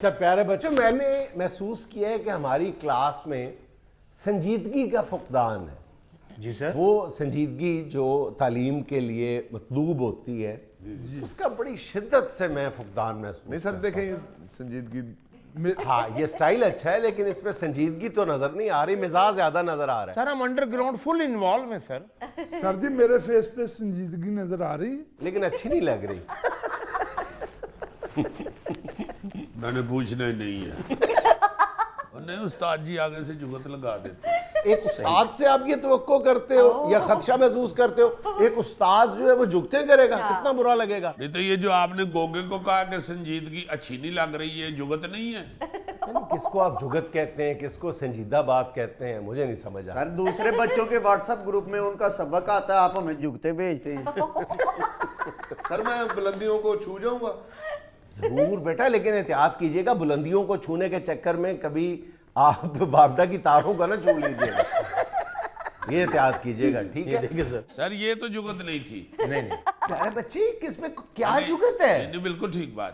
اچھا پیارے بچوں، میں نے محسوس کیا ہے کہ ہماری کلاس میں سنجیدگی کا فقدان ہے۔ جی سر، وہ سنجیدگی جو تعلیم کے لیے مطلوب ہوتی ہے اس کا بڑی شدت سے میں فقدان محسوس نہیں سر، دیکھیں سنجیدگی ہاں یہ سٹائل اچھا ہے لیکن اس میں سنجیدگی تو نظر نہیں آ رہی، مزاج زیادہ نظر آ رہا ہے۔ سر ہم انڈر گراؤنڈ فل انوالو ہیں سر۔ سر جی میرے فیس پہ سنجیدگی نظر آ رہی ہے لیکن اچھی نہیں لگ رہی۔ میں نے پوچھنا ہی نہیں ہے۔ نہیں استاد جی آگے سے جگت لگا دیتے۔ ایک استاد سے آپ یہ توقع کرتے ہو یا خدشہ محسوس کرتے ہو ایک استاد جو ہے وہ جھکتے کرے گا؟ کتنا برا لگے گا۔ نہیں تو یہ جو آپ نے گوگے کو کہا کہ سنجیدگی اچھی نہیں لگ رہی ہے، جگت نہیں ہے۔ کس کو آپ جھگت کہتے ہیں، کس کو سنجیدہ بات کہتے ہیں، مجھے نہیں سمجھ آتا۔ سر دوسرے بچوں کے واٹس ایپ گروپ میں ان کا سبق آتا ہے، آپ ہمیں جھکتے بھیجتے ہیں۔ سر میں بلندیوں کو چھو جاؤں گا؟ ضرور بیٹا، لیکن احتیاط کیجئے گا، بلندیوں کو چھونے کے چکر میں کبھی آپ وابڈا کی تاروں کا نہ چھو لیجئے گا، یہ احتیاط کیجئے گا، ٹھیک ہے؟ سر یہ تو جگت نہیں تھی۔ نہیں پیارے بچے کس میں کیا جھگت ہے؟ نہیں بالکل ٹھیک بات۔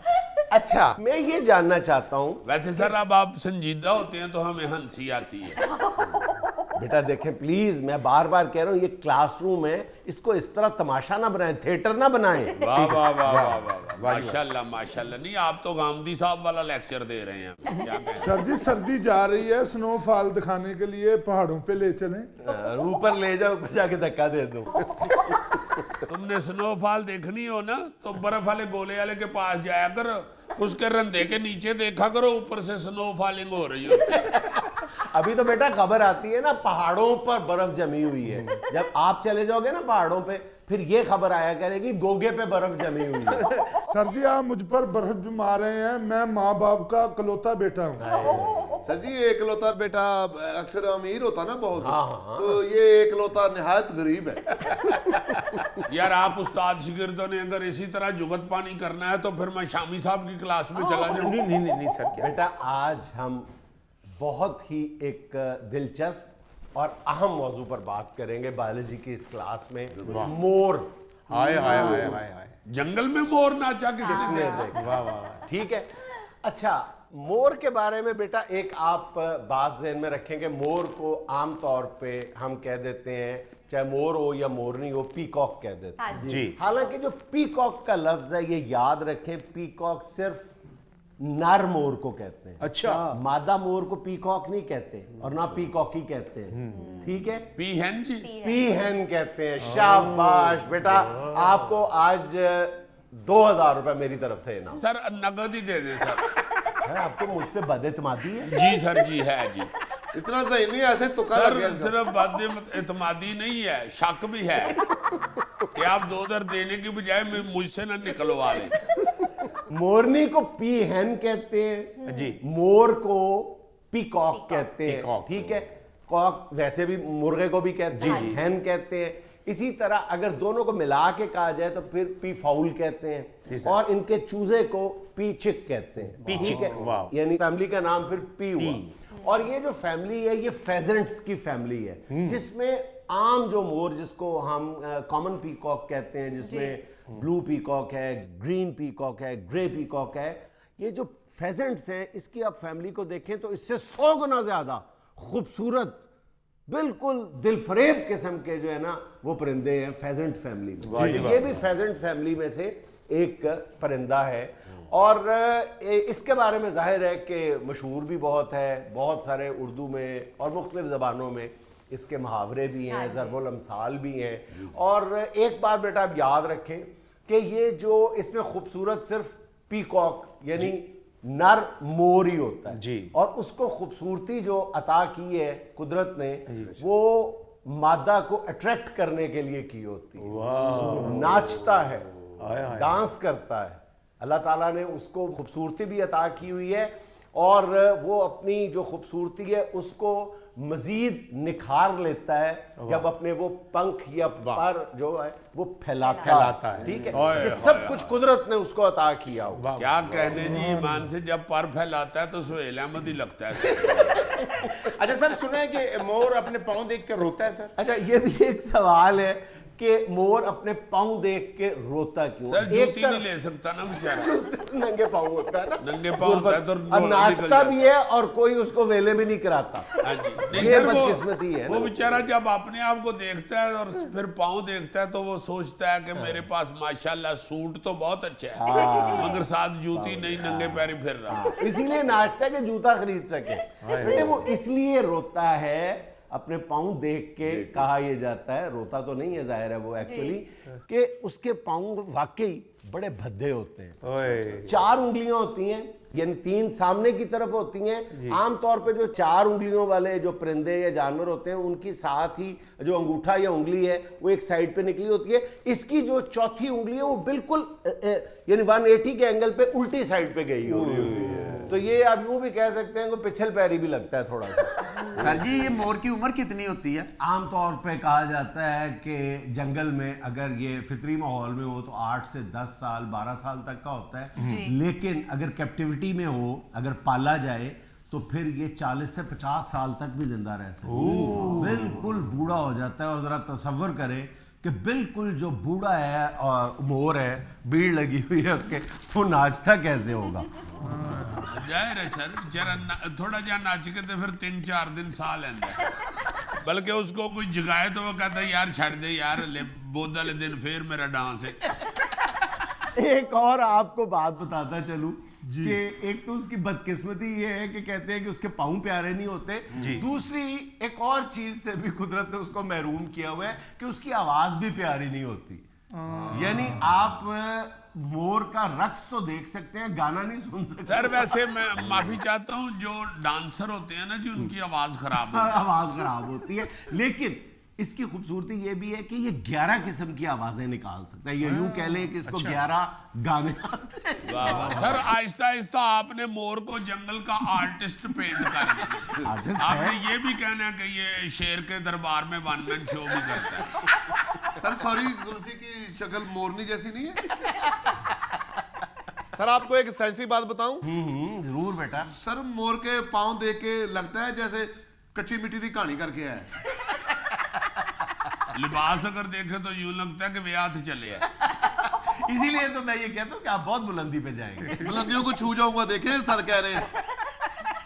اچھا میں یہ جاننا چاہتا ہوں، ویسے سر اب آپ سنجیدہ ہوتے ہیں تو ہمیں ہنسی آتی ہے۔ بیٹا دیکھیں پلیز، میں بار بار کہہ رہا ہوں یہ کلاس روم ہے، اس کو اس طرح تماشا نہ بنائیں، تھیٹر نہ بنائیں۔ واہ واہ واہ واہ واہ، ماشاءاللہ ماشاءاللہ۔ نہیں آپ تو غامدی صاحب والا لیکچر دے رہے ہیں۔ کیا کہیں؟ سر جی سردی جا رہی ہے، سنو فال دکھانے کے لیے پہاڑوں پہ لے چلیں۔ اوپر لے جاؤ، اوپر جا کے دھکا دے دوں۔ تم نے سنو فال دیکھنی ہو نا تو برف والے گولے والے کے پاس جایا کر، اس کے رندے کے نیچے دیکھا کرو، اوپر سے سنو فالنگ ہو رہی ہوتی ہے۔ ابھی تو بیٹا خبر آتی ہے نا پہاڑوں پر برف جمی ہوئی ہے، جب آپ چلے جاؤ گے نا پہاڑوں پہ پھر یہ خبر آیا کرے گی گوگے پہ برف جمی ہوئی ہے۔ سر جی آپ مجھ پر برف جما رہے ہیں، میں ماں باپ کا اکلوتا بیٹا ہوں۔ سر جی ایک لوتا بیٹا اکثر امیر ہوتا نا بہت، تو یہ ایک لوتا نہایت غریب ہے۔ یار آپ استاد شاگردوں نے اگر اسی طرح جگت پانی کرنا ہے تو پھر میں شامی صاحب کی کلاس میں چلا جاؤں۔ نہیں سر، کیا بیٹا آج ہم بہت ہی ایک دلچسپ اور اہم موضوع پر بات کریں گے بایولوجی کی اس کلاس میں، مور۔ ہائے ہائے ہائے ہائے ہائے، جنگل میں مور ناچا کس نے دیکھا؟ واہ واہ، ٹھیک ہے، اچھا مور کے بارے میں بیٹا ایک آپ بات ذہن میں رکھیں گے، مور کو عام طور پہ ہم کہہ دیتے ہیں، چاہے مور ہو یا مورنی ہو، پیکاک کہہ دیتے ہیں۔ جی حالانکہ جو پیکاک کا لفظ ہے یہ یاد رکھیں، پیکاک صرف نر مور کو کہتے ہیں، اچھا مادہ مور کو پیکاک نہیں کہتے اور نہ پیکاکی کہتے ہیں، ٹھیک ہے؟ پی ہین جی، پی ہین کہتے ہیں۔ شاباش بیٹا، آپ کو آج 2000 روپے میری طرف سے انعام۔ سر نقد ہی دے دیں سر۔ سر آپ کو مجھ پہ بد اعتمادی ہے؟ جی سر جی ہے جی۔ اتنا صحیح نہیں، ایسے تکا سر لگ گیا اس کا۔ صرف بد اعتمادی نہیں ہے، شک بھی ہے کہ آپ 2000 دینے کی بجائے مجھ سے نہ نکلوا لیں۔ مورنی کو پی ہین کہتے ہیں، جی مور کو پیکاک کہتے ہیں، پیکاک، ٹھیک ہے؟ کاک ویسے بھی مرغے کو بھی کہتے ہیں، ہین کہتے ہیں۔ اسی طرح اگر دونوں کو ملا کے کہا جائے تو پھر پی فاؤل کہتے ہیں، اور ان کے چوزے کو پی چک کہتے ہیں، ٹھیک ہے؟ یعنی فیملی کا نام پھر پی ہوا۔ اور یہ جو فیملی ہے یہ فیزنٹس کی فیملی ہے، جس میں عام جو مور جس کو ہم کامن پیکاک کہتے ہیں، جس میں بلو پیکاک ہے، گرین پیکاک ہے، گرے پیکاک ہے، یہ جو فیزنٹس ہیں اس کی آپ فیملی کو دیکھیں تو اس سے 100 گنا زیادہ خوبصورت، بالکل دل فریب قسم کے جو ہے نا وہ پرندے ہیں فیزنٹ فیملی میں۔ یہ بھی فیزنٹ فیملی میں سے ایک پرندہ ہے، اور اس کے بارے میں ظاہر ہے کہ مشہور بھی بہت ہے، بہت سارے اردو میں اور مختلف زبانوں میں اس کے محاورے بھی ہیں، ضرب الامثال بھی ہیں۔ اور ایک بات بیٹا آپ یاد رکھیں کہ یہ جو اس میں خوبصورت صرف پیکاک یعنی نر مور ہی ہوتا ہے، جی، اور اس کو خوبصورتی جو عطا کی ہے قدرت نے وہ مادہ کو اٹریکٹ کرنے کے لیے کی ہوتی ہے، ناچتا ہے، ڈانس کرتا ہے، اللہ تعالیٰ نے اس کو خوبصورتی بھی عطا کی ہوئی ہے، اور وہ اپنی جو خوبصورتی ہے اس کو مزید نکھار لیتا ہے جب اپنے وہ پنکھ یا پر جو ہے وہ پھیلاتا ہے، ٹھیک ہے؟ یہ سب کچھ قدرت نے اس کو عطا کیا ہو۔ کیا کہنے جی، ایمان سے جب پر پھیلاتا ہے تو سہیل احمد ہی لگتا ہے۔ اچھا سر سنا ہے کہ مور اپنے پاؤں دیکھ کے روتا ہے سر؟ اچھا یہ بھی ایک سوال ہے کہ مور اپنے پاؤں دیکھ کے روتا کیوں. سر جوتی نہیں لے سکتا نا بیچارہ, ننگے پاؤں ہوتا ہے نا, ننگے پاؤں ہوتا ہے تو اور ناچتا بھی ہے اور کوئی اس کو ویلے بھی نہیں کراتا. یہ بدقسمتی ہے. وہ بیچارہ جب اپنے آپ کو دیکھتا ہے اور پھر پاؤں دیکھتا ہے تو وہ سوچتا ہے کہ میرے پاس ماشاءاللہ سوٹ تو بہت اچھا ہے مگر ساتھ جوتی نہیں, ننگے پیری پھر رہا. اسی لیے ناچتا ہے کہ جوتا خرید سکے. بیٹے وہ اس لیے روتا ہے, اپنے پاؤں دیکھ کے کہا یہ جاتا ہے, روتا تو نہیں ہے ظاہر ہے وہ ایکچولی, کہ اس کے پاؤں واقعی بڑے بھدے ہوتے ہیں. 4 انگلیاں ہوتی ہیں, یعنی 3 سامنے کی طرف ہوتی ہیں. عام طور پہ جو 4 انگلیوں والے جو پرندے یا جانور ہوتے ہیں ان کی ساتھ ہی جو انگوٹھا یا انگلی ہے وہ ایک سائڈ پہ نکلی ہوتی ہے. اس کی جو چوتھی انگلی ہے وہ بالکل یعنی 180 کے اینگل پہ الٹی سائڈ پہ گئی ہوئی ہے. تو یہ آپ یوں بھی کہہ سکتے ہیں کہ پچھل پیری بھی لگتا ہے تھوڑا سا. سر جی یہ مور کی عمر کتنی ہوتی ہے؟ عام طور پہ کہا جاتا ہے کہ جنگل میں اگر یہ فطری ماحول میں ہو تو 8 سے 10 سال 12 سال تک کا ہوتا ہے, لیکن اگر کیپٹیوٹی میں ہو, اگر پالا جائے تو پھر یہ 40 سے 50 سال تک بھی زندہ رہ سکتا ہے, بالکل بوڑھا ہو جاتا ہے. اور ذرا تصور کریں کہ بالکل جو بوڑھا ہے مور ہے, بھیڑ لگی ہوئی ہے اس کے, وہ ناچتا کیسے ہوگا؟ ظاہر ہے سر بیچارہ تھوڑا جہا ناچ کے تو پھر 3-4 دن سا لینا ہے, بلکہ اس کو کوئی جگائے تو وہ کہتا ہے یار چھڑ دے یار, بود والے دن پھر میرا ڈانس ہے. ایک اور آپ کو بات بتاتا چلوں کہ ایک تو اس کی بدقسمتی یہ ہے کہ کہتے ہیں کہ اس کے پاؤں پیارے نہیں ہوتے, دوسری ایک اور چیز سے بھی قدرت نے اس کو محروم کیا ہوا ہے کہ اس کی آواز بھی پیاری نہیں ہوتی. یعنی آپ مور کا رقص تو دیکھ سکتے ہیں, گانا نہیں سن سکتے. سر ویسے میں معافی چاہتا ہوں, جو ڈانسر ہوتے ہیں نا جی ان کی آواز خراب آواز خراب ہوتی ہے, لیکن اس کی خوبصورتی یہ بھی ہے کہ یہ 11 قسم کی آوازیں نکال سکتا ہے. یہ یوں کہہ لیں کہ اس کو 11 گانے آتے ہیں. سر آہستہ آہستہ آپ نے مور کو جنگل کا آرٹسٹ پینٹ کر دیا. آپ نے یہ بھی کہنا ہے کہ یہ شیر کے دربار میں 1 مین شو بھی کرتا ہے. سر سوری, زلفی کی شکل مورنی جیسی نہیں ہے؟ سر آپ کو ایک سائنسی بات بتاؤں؟ ضرور بیٹا. سر مور کے پاؤں دیکھ کے لگتا ہے جیسے کچی مٹی دی کہانی کر کے آئے. لباس اگر دیکھے تو یوں لگتا ہے کہ ویات چلے ہیں. اسی لیے تو میں یہ کہتا ہوں کہ آپ بہت بلندی پہ جائیں گے. بلندیوں کو چھو جاؤں گا, دیکھیں سر کہہ رہے ہیں.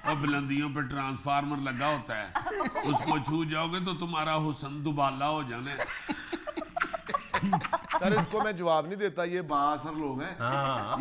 اور بلندیوں پہ ٹرانسفارمر لگا ہوتا ہے, اس کو چھو جاؤ گے تو تمہارا حسن دوبالا ہو جانا ہے. سر اس کو میں جواب نہیں دیتا, یہ بااثر لوگ ہیں,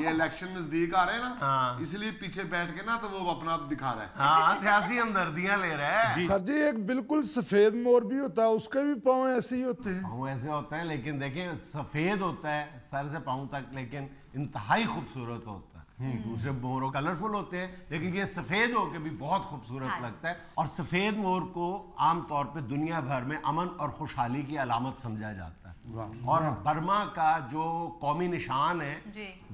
یہ الیکشن نزدیک آ رہے ہیں نا, اس لیے پیچھے بیٹھ کے نا تو وہ اپنا دکھا رہا ہے. ہاں سیاسی ہمدردیاں لے رہا ہے. سر جی ایک بالکل سفید مور بھی ہوتا ہے, اس کے بھی پاؤں ایسے ہی ہوتے ہیں. پاؤں ایسے ہوتا ہے, لیکن دیکھیں سفید ہوتا ہے سر سے پاؤں تک, لیکن انتہائی خوبصورت ہوتا ہے. دوسرے مور کلرفل ہوتے ہیں, لیکن یہ سفید ہو کے بھی بہت خوبصورت لگتا ہے. اور سفید مور کو عام طور پہ دنیا بھر میں امن اور خوشحالی کی علامت سمجھا جاتا ہے. اور برما کا جو قومی نشان ہے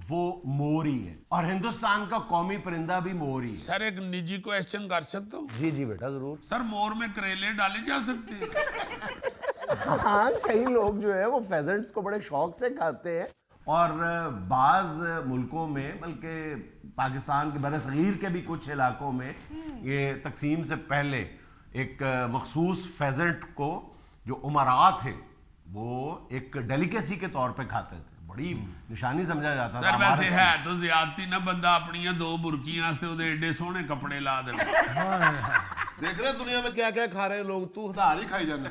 وہ مور ہی ہے, اور ہندوستان کا قومی پرندہ بھی مور ہی ہے. سر ایک نجی کویسچن کر سکتا ہوں؟ جی جی بیٹا ضرور. سر مور میں کریلے ڈالے جا سکتے ہیں؟ ہاں کئی لوگ جو ہے وہ فیزنٹس کو بڑے شوق سے کھاتے ہیں, اور بعض ملکوں میں بلکہ پاکستان کے بر صغیر کے بھی کچھ علاقوں میں یہ تقسیم سے پہلے ایک مخصوص فیزنٹ کو جو امارات تھے وہ ایک ڈیلیکیسی کے طور پہ کھاتے تھے, بڑی نشانی سمجھا جاتا تھا. سر ویسے ہے تو زیادتی نہ, بندہ اپنی 2 برکیاں سے وہ ایڈے سونے کپڑے لا دے. دیکھ رہے ہیں دنیا میں کیا کیا کھا رہے ہیں لوگ, تو خدا ہی کھائی جانا.